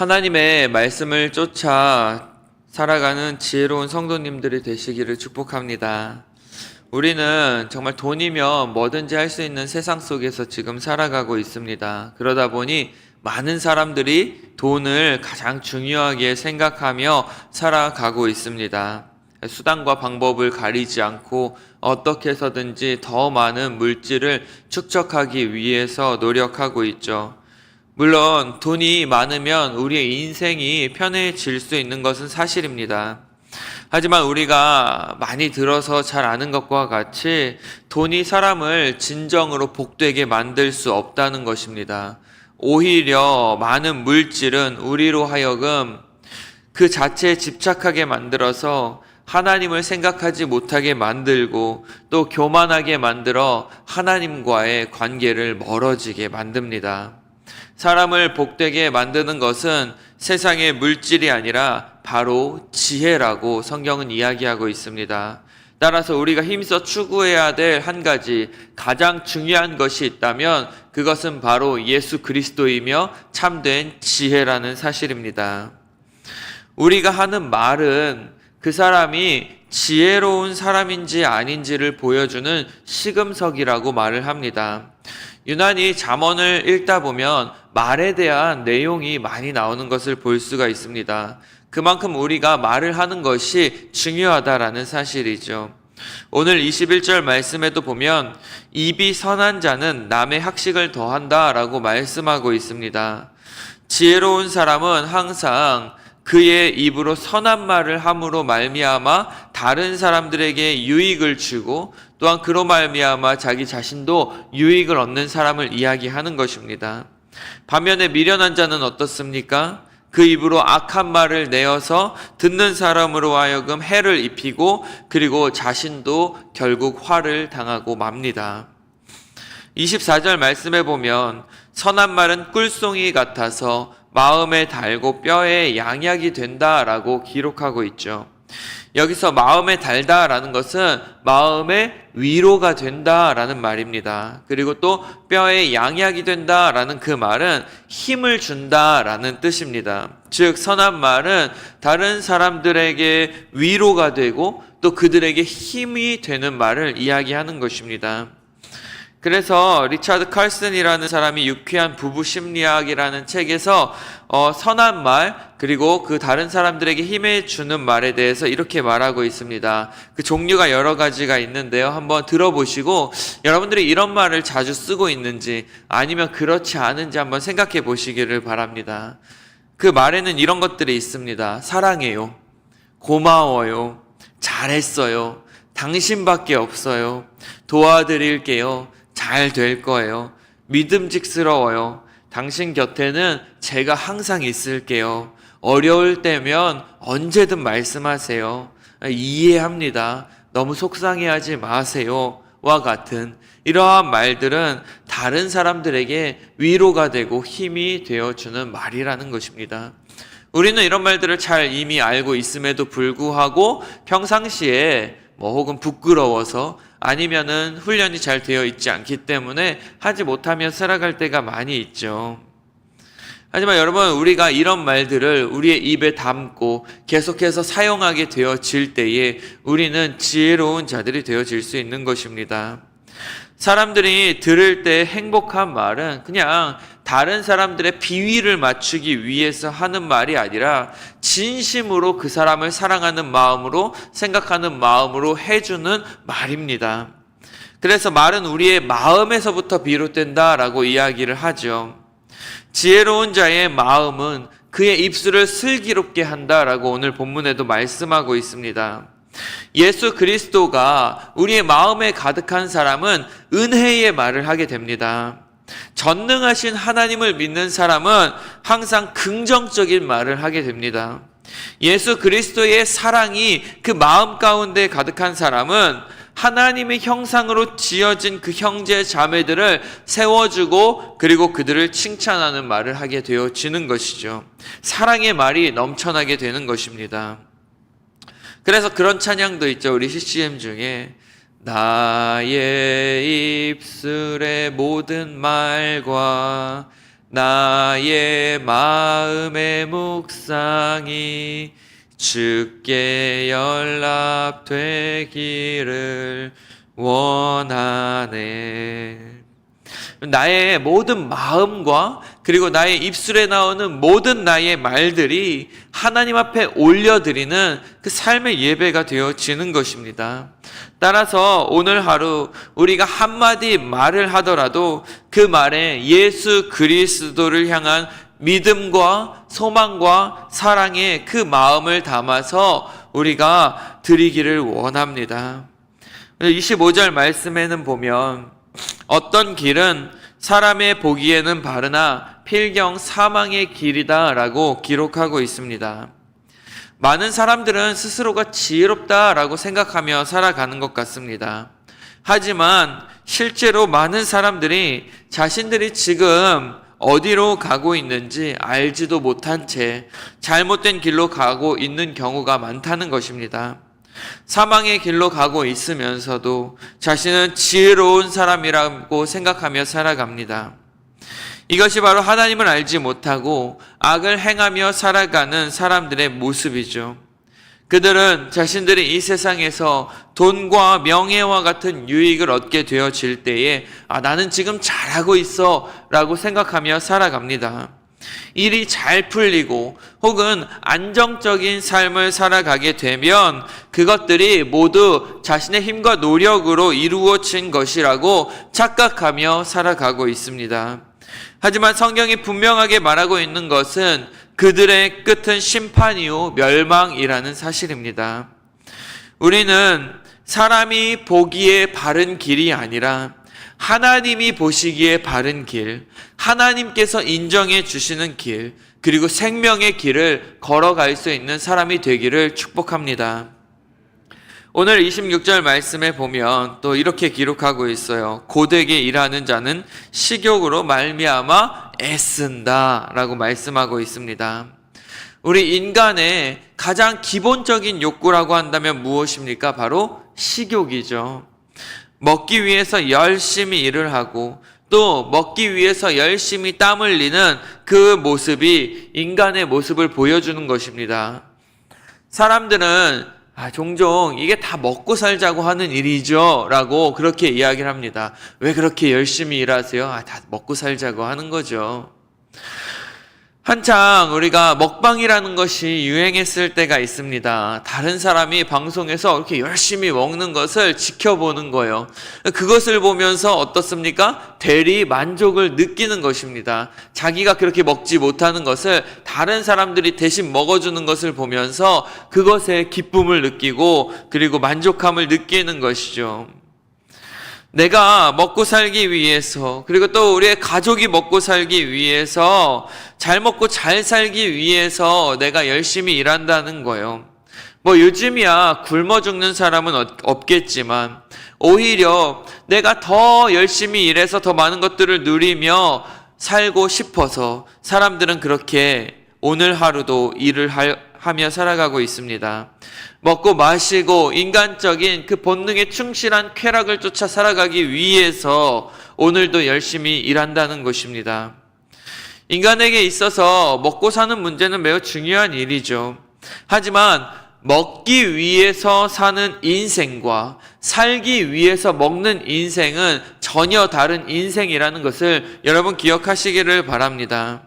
하나님의 말씀을 쫓아 살아가는 지혜로운 성도님들이 되시기를 축복합니다. 우리는 정말 돈이면 뭐든지 할 수 있는 세상 속에서 지금 살아가고 있습니다. 그러다 보니 많은 사람들이 돈을 가장 중요하게 생각하며 살아가고 있습니다. 수단과 방법을 가리지 않고 어떻게 해서든지 더 많은 물질을 축적하기 위해서 노력하고 있죠. 물론 돈이 많으면 우리의 인생이 편해질 수 있는 것은 사실입니다. 하지만 우리가 많이 들어서 잘 아는 것과 같이 돈이 사람을 진정으로 복되게 만들 수 없다는 것입니다. 오히려 많은 물질은 우리로 하여금 그 자체에 집착하게 만들어서 하나님을 생각하지 못하게 만들고 또 교만하게 만들어 하나님과의 관계를 멀어지게 만듭니다. 사람을 복되게 만드는 것은 세상의 물질이 아니라 바로 지혜라고 성경은 이야기하고 있습니다. 따라서 우리가 힘써 추구해야 될 한 가지 가장 중요한 것이 있다면 그것은 바로 예수 그리스도이며 참된 지혜라는 사실입니다. 우리가 하는 말은 그 사람이 지혜로운 사람인지 아닌지를 보여주는 시금석이라고 말을 합니다. 유난히 잠언을 읽다 보면 말에 대한 내용이 많이 나오는 것을 볼 수가 있습니다. 그만큼 우리가 말을 하는 것이 중요하다라는 사실이죠. 오늘 21절 말씀에도 보면 입이 선한 자는 남의 학식을 더한다라고 말씀하고 있습니다. 지혜로운 사람은 항상 그의 입으로 선한 말을 함으로 말미암아 다른 사람들에게 유익을 주고 또한 그로 말미암아 자기 자신도 유익을 얻는 사람을 이야기하는 것입니다. 반면에 미련한 자는 어떻습니까? 그 입으로 악한 말을 내어서 듣는 사람으로 하여금 해를 입히고 그리고 자신도 결국 화를 당하고 맙니다. 24절 말씀에 보면 선한 말은 꿀송이 같아서 마음에 달고 뼈에 양약이 된다라고 기록하고 있죠. 여기서 마음에 달다라는 것은 마음의 위로가 된다라는 말입니다. 그리고 또 뼈에 양약이 된다라는 그 말은 힘을 준다라는 뜻입니다. 즉 선한 말은 다른 사람들에게 위로가 되고 또 그들에게 힘이 되는 말을 이야기하는 것입니다. 그래서 리차드 칼슨이라는 사람이 유쾌한 부부 심리학이라는 책에서 선한 말 그리고 그 다른 사람들에게 힘을 주는 말에 대해서 이렇게 말하고 있습니다. 그 종류가 여러 가지가 있는데요. 한번 들어보시고 여러분들이 이런 말을 자주 쓰고 있는지 아니면 그렇지 않은지 한번 생각해 보시기를 바랍니다. 그 말에는 이런 것들이 있습니다. 사랑해요. 고마워요. 잘했어요. 당신밖에 없어요. 도와드릴게요. 잘 될 거예요. 믿음직스러워요. 당신 곁에는 제가 항상 있을게요. 어려울 때면 언제든 말씀하세요. 이해합니다. 너무 속상해하지 마세요. 와 같은 이러한 말들은 다른 사람들에게 위로가 되고 힘이 되어주는 말이라는 것입니다. 우리는 이런 말들을 잘 이미 알고 있음에도 불구하고 평상시에 혹은 부끄러워서 아니면은 훈련이 잘 되어 있지 않기 때문에 하지 못하며 살아갈 때가 많이 있죠. 하지만 여러분, 우리가 이런 말들을 우리의 입에 담고 계속해서 사용하게 되어질 때에 우리는 지혜로운 자들이 되어질 수 있는 것입니다. 사람들이 들을 때 행복한 말은 그냥 다른 사람들의 비위를 맞추기 위해서 하는 말이 아니라 진심으로 그 사람을 사랑하는 마음으로 생각하는 마음으로 해주는 말입니다. 그래서 말은 우리의 마음에서부터 비롯된다라고 이야기를 하죠. 지혜로운 자의 마음은 그의 입술을 슬기롭게 한다라고 오늘 본문에도 말씀하고 있습니다. 예수 그리스도가 우리의 마음에 가득한 사람은 은혜의 말을 하게 됩니다. 전능하신 하나님을 믿는 사람은 항상 긍정적인 말을 하게 됩니다. 예수 그리스도의 사랑이 그 마음 가운데 가득한 사람은 하나님의 형상으로 지어진 그 형제 자매들을 세워주고 그리고 그들을 칭찬하는 말을 하게 되어지는 것이죠. 사랑의 말이 넘쳐나게 되는 것입니다. 그래서 그런 찬양도 있죠. 우리 CCM 중에 나의 입술의 모든 말과 나의 마음의 묵상이 주께 연락되기를 원하네. 나의 모든 마음과 그리고 나의 입술에 나오는 모든 나의 말들이 하나님 앞에 올려드리는 그 삶의 예배가 되어지는 것입니다. 따라서 오늘 하루 우리가 한마디 말을 하더라도 그 말에 예수 그리스도를 향한 믿음과 소망과 사랑의 그 마음을 담아서 우리가 드리기를 원합니다. 25절 말씀에는 보면 어떤 길은 사람의 보기에는 바르나 필경 사망의 길이다 라고 기록하고 있습니다. 많은 사람들은 스스로가 지혜롭다라고 생각하며 살아가는 것 같습니다. 하지만 실제로 많은 사람들이 자신들이 지금 어디로 가고 있는지 알지도 못한 채 잘못된 길로 가고 있는 경우가 많다는 것입니다. 사망의 길로 가고 있으면서도 자신은 지혜로운 사람이라고 생각하며 살아갑니다. 이것이 바로 하나님을 알지 못하고 악을 행하며 살아가는 사람들의 모습이죠. 그들은 자신들이 이 세상에서 돈과 명예와 같은 유익을 얻게 되어질 때에 나는 지금 잘하고 있어 라고 생각하며 살아갑니다. 일이 잘 풀리고 혹은 안정적인 삶을 살아가게 되면 그것들이 모두 자신의 힘과 노력으로 이루어진 것이라고 착각하며 살아가고 있습니다. 하지만 성경이 분명하게 말하고 있는 것은 그들의 끝은 심판이요 멸망이라는 사실입니다. 우리는 사람이 보기에 바른 길이 아니라 하나님이 보시기에 바른 길, 하나님께서 인정해 주시는 길, 그리고 생명의 길을 걸어갈 수 있는 사람이 되기를 축복합니다. 오늘 26절 말씀에 보면 또 이렇게 기록하고 있어요. 고되게 일하는 자는 식욕으로 말미암아 애쓴다 라고 말씀하고 있습니다. 우리 인간의 가장 기본적인 욕구라고 한다면 무엇입니까? 바로 식욕이죠. 먹기 위해서 열심히 일을 하고 또 먹기 위해서 열심히 땀 흘리는 그 모습이 인간의 모습을 보여주는 것입니다. 사람들은 종종 이게 다 먹고 살자고 하는 일이죠 라고 그렇게 이야기를 합니다. 왜 그렇게 열심히 일하세요? 다 먹고 살자고 하는 거죠. 한창 우리가 먹방이라는 것이 유행했을 때가 있습니다. 다른 사람이 방송에서 이렇게 열심히 먹는 것을 지켜보는 거예요. 그것을 보면서 어떻습니까? 대리 만족을 느끼는 것입니다. 자기가 그렇게 먹지 못하는 것을 다른 사람들이 대신 먹어주는 것을 보면서 그것에 기쁨을 느끼고 그리고 만족함을 느끼는 것이죠. 내가 먹고 살기 위해서 그리고 또 우리의 가족이 먹고 살기 위해서 잘 먹고 잘 살기 위해서 내가 열심히 일한다는 거예요. 요즘이야 굶어 죽는 사람은 없겠지만 오히려 내가 더 열심히 일해서 더 많은 것들을 누리며 살고 싶어서 사람들은 그렇게 오늘 하루도 일을 하며 살아가고 있습니다. 먹고 마시고 인간적인 그 본능에 충실한 쾌락을 쫓아 살아가기 위해서 오늘도 열심히 일한다는 것입니다. 인간에게 있어서 먹고 사는 문제는 매우 중요한 일이죠. 하지만 먹기 위해서 사는 인생과 살기 위해서 먹는 인생은 전혀 다른 인생이라는 것을 여러분 기억하시기를 바랍니다.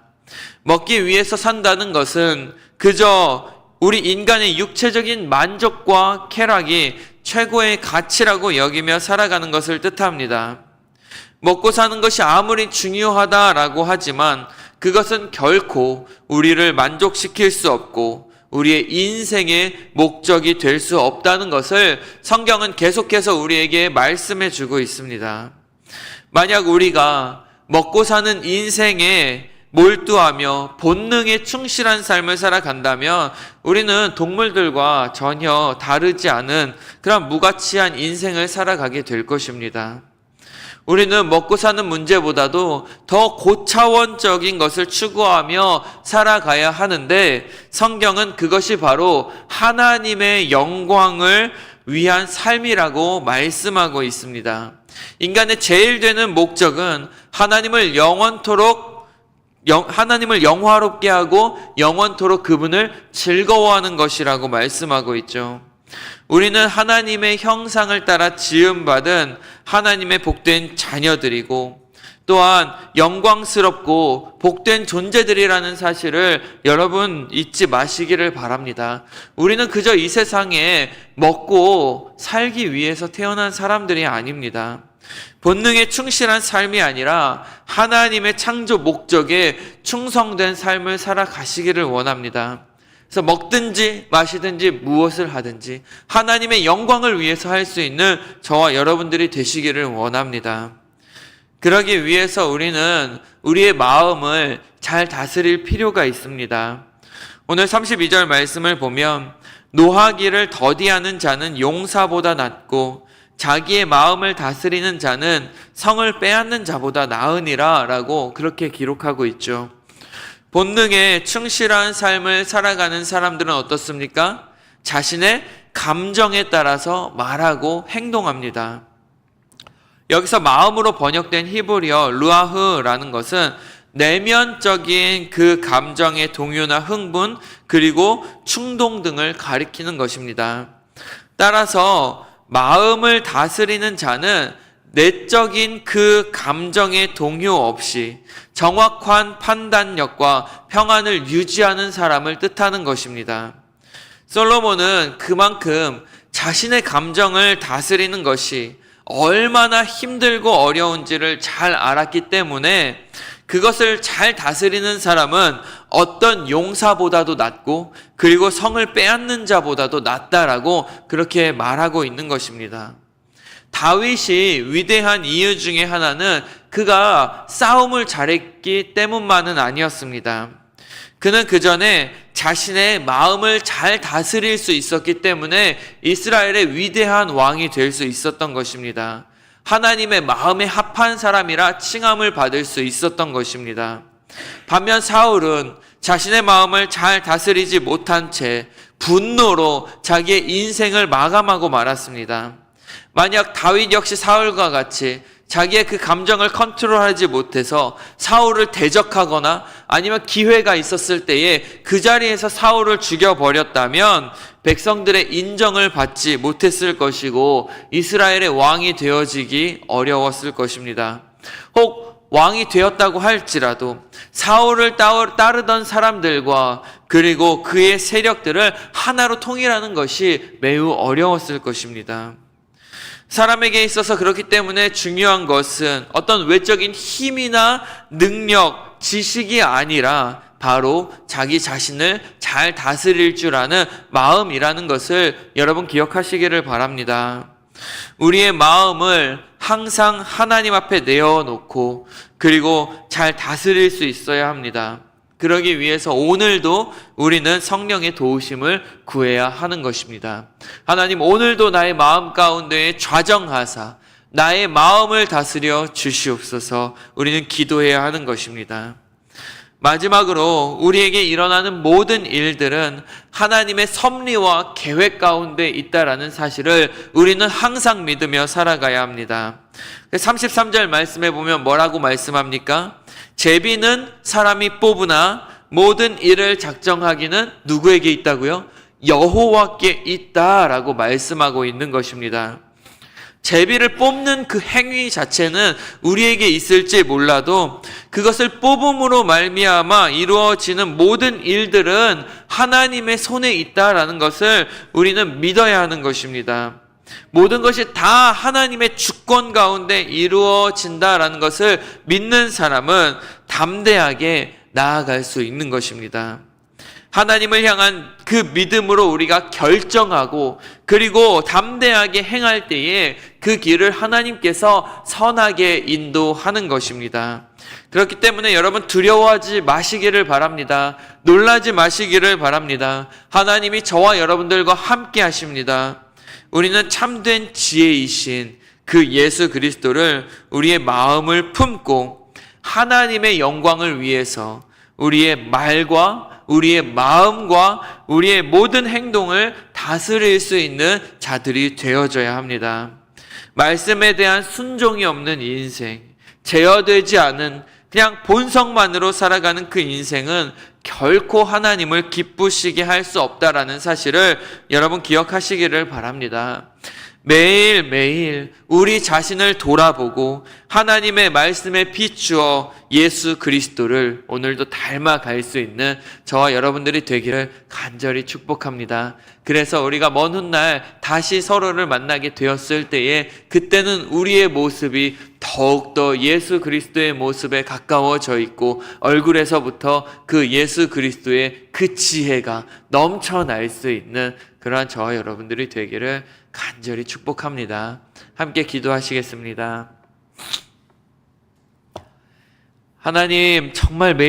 먹기 위해서 산다는 것은 그저 우리 인간의 육체적인 만족과 쾌락이 최고의 가치라고 여기며 살아가는 것을 뜻합니다. 먹고 사는 것이 아무리 중요하다라고 하지만 그것은 결코 우리를 만족시킬 수 없고 우리의 인생의 목적이 될 수 없다는 것을 성경은 계속해서 우리에게 말씀해 주고 있습니다. 만약 우리가 먹고 사는 인생에 몰두하며 본능에 충실한 삶을 살아간다면 우리는 동물들과 전혀 다르지 않은 그런 무가치한 인생을 살아가게 될 것입니다. 우리는 먹고 사는 문제보다도 더 고차원적인 것을 추구하며 살아가야 하는데 성경은 그것이 바로 하나님의 영광을 위한 삶이라고 말씀하고 있습니다. 인간의 제일 되는 목적은 하나님을 영원토록 하나님을 영화롭게 하고 영원토록 그분을 즐거워하는 것이라고 말씀하고 있죠. 우리는 하나님의 형상을 따라 지음받은 하나님의 복된 자녀들이고 또한 영광스럽고 복된 존재들이라는 사실을 여러분 잊지 마시기를 바랍니다. 우리는 그저 이 세상에 먹고 살기 위해서 태어난 사람들이 아닙니다. 본능에 충실한 삶이 아니라 하나님의 창조 목적에 충성된 삶을 살아가시기를 원합니다. 그래서 먹든지 마시든지 무엇을 하든지 하나님의 영광을 위해서 할 수 있는 저와 여러분들이 되시기를 원합니다. 그러기 위해서 우리는 우리의 마음을 잘 다스릴 필요가 있습니다. 오늘 32절 말씀을 보면 노하기를 더디하는 자는 용사보다 낫고 자기의 마음을 다스리는 자는 성을 빼앗는 자보다 나으니라 라고 그렇게 기록하고 있죠. 본능에 충실한 삶을 살아가는 사람들은 어떻습니까? 자신의 감정에 따라서 말하고 행동합니다. 여기서 마음으로 번역된 히브리어 루아흐라는 것은 내면적인 그 감정의 동요나 흥분 그리고 충동 등을 가리키는 것입니다. 따라서 마음을 다스리는 자는 내적인 그 감정의 동요 없이 정확한 판단력과 평안을 유지하는 사람을 뜻하는 것입니다. 솔로몬은 그만큼 자신의 감정을 다스리는 것이 얼마나 힘들고 어려운지를 잘 알았기 때문에 그것을 잘 다스리는 사람은 어떤 용사보다도 낫고 그리고 성을 빼앗는 자보다도 낫다라고 그렇게 말하고 있는 것입니다. 다윗이 위대한 이유 중에 하나는 그가 싸움을 잘했기 때문만은 아니었습니다. 그는 그 전에 자신의 마음을 잘 다스릴 수 있었기 때문에 이스라엘의 위대한 왕이 될 수 있었던 것입니다. 하나님의 마음에 합한 사람이라 칭함을 받을 수 있었던 것입니다. 반면 사울은 자신의 마음을 잘 다스리지 못한 채 분노로 자기의 인생을 마감하고 말았습니다. 만약 다윗 역시 사울과 같이 자기의 그 감정을 컨트롤하지 못해서 사울을 대적하거나 아니면 기회가 있었을 때에 그 자리에서 사울을 죽여버렸다면 백성들의 인정을 받지 못했을 것이고 이스라엘의 왕이 되어지기 어려웠을 것입니다. 혹 왕이 되었다고 할지라도 사울을 따르던 사람들과 그리고 그의 세력들을 하나로 통일하는 것이 매우 어려웠을 것입니다. 사람에게 있어서 그렇기 때문에 중요한 것은 어떤 외적인 힘이나 능력, 지식이 아니라 바로 자기 자신을 잘 다스릴 줄 아는 마음이라는 것을 여러분 기억하시기를 바랍니다. 우리의 마음을 항상 하나님 앞에 내어놓고 그리고 잘 다스릴 수 있어야 합니다. 그러기 위해서 오늘도 우리는 성령의 도우심을 구해야 하는 것입니다. 하나님, 오늘도 나의 마음 가운데에 좌정하사 나의 마음을 다스려 주시옵소서. 우리는 기도해야 하는 것입니다. 마지막으로 우리에게 일어나는 모든 일들은 하나님의 섭리와 계획 가운데 있다라는 사실을 우리는 항상 믿으며 살아가야 합니다. 33절 말씀에 보면 뭐라고 말씀합니까? 제비는 사람이 뽑으나 모든 일을 작정하기는 누구에게 있다고요? 여호와께 있다라고 말씀하고 있는 것입니다. 제비를 뽑는 그 행위 자체는 우리에게 있을지 몰라도 그것을 뽑음으로 말미암아 이루어지는 모든 일들은 하나님의 손에 있다라는 것을 우리는 믿어야 하는 것입니다. 모든 것이 다 하나님의 주권 가운데 이루어진다라는 것을 믿는 사람은 담대하게 나아갈 수 있는 것입니다. 하나님을 향한 그 믿음으로 우리가 결정하고 그리고 담대하게 행할 때에 그 길을 하나님께서 선하게 인도하는 것입니다. 그렇기 때문에 여러분 두려워하지 마시기를 바랍니다. 놀라지 마시기를 바랍니다. 하나님이 저와 여러분들과 함께 하십니다. 우리는 참된 지혜이신 그 예수 그리스도를 우리의 마음을 품고 하나님의 영광을 위해서 우리의 말과 우리의 마음과 우리의 모든 행동을 다스릴 수 있는 자들이 되어져야 합니다. 말씀에 대한 순종이 없는 인생, 제어되지 않은 그냥 본성만으로 살아가는 그 인생은 결코 하나님을 기쁘시게 할 수 없다라는 사실을 여러분 기억하시기를 바랍니다. 매일매일 우리 자신을 돌아보고 하나님의 말씀에 비추어 예수 그리스도를 오늘도 닮아갈 수 있는 저와 여러분들이 되기를 간절히 축복합니다. 그래서 우리가 먼 훗날 다시 서로를 만나게 되었을 때에 그때는 우리의 모습이 더욱더 예수 그리스도의 모습에 가까워져 있고 얼굴에서부터 그 예수 그리스도의 그 지혜가 넘쳐날 수 있는 그러한 저와 여러분들이 되기를 간절히 축복합니다. 함께 기도하시겠습니다. 하나님, 정말 매일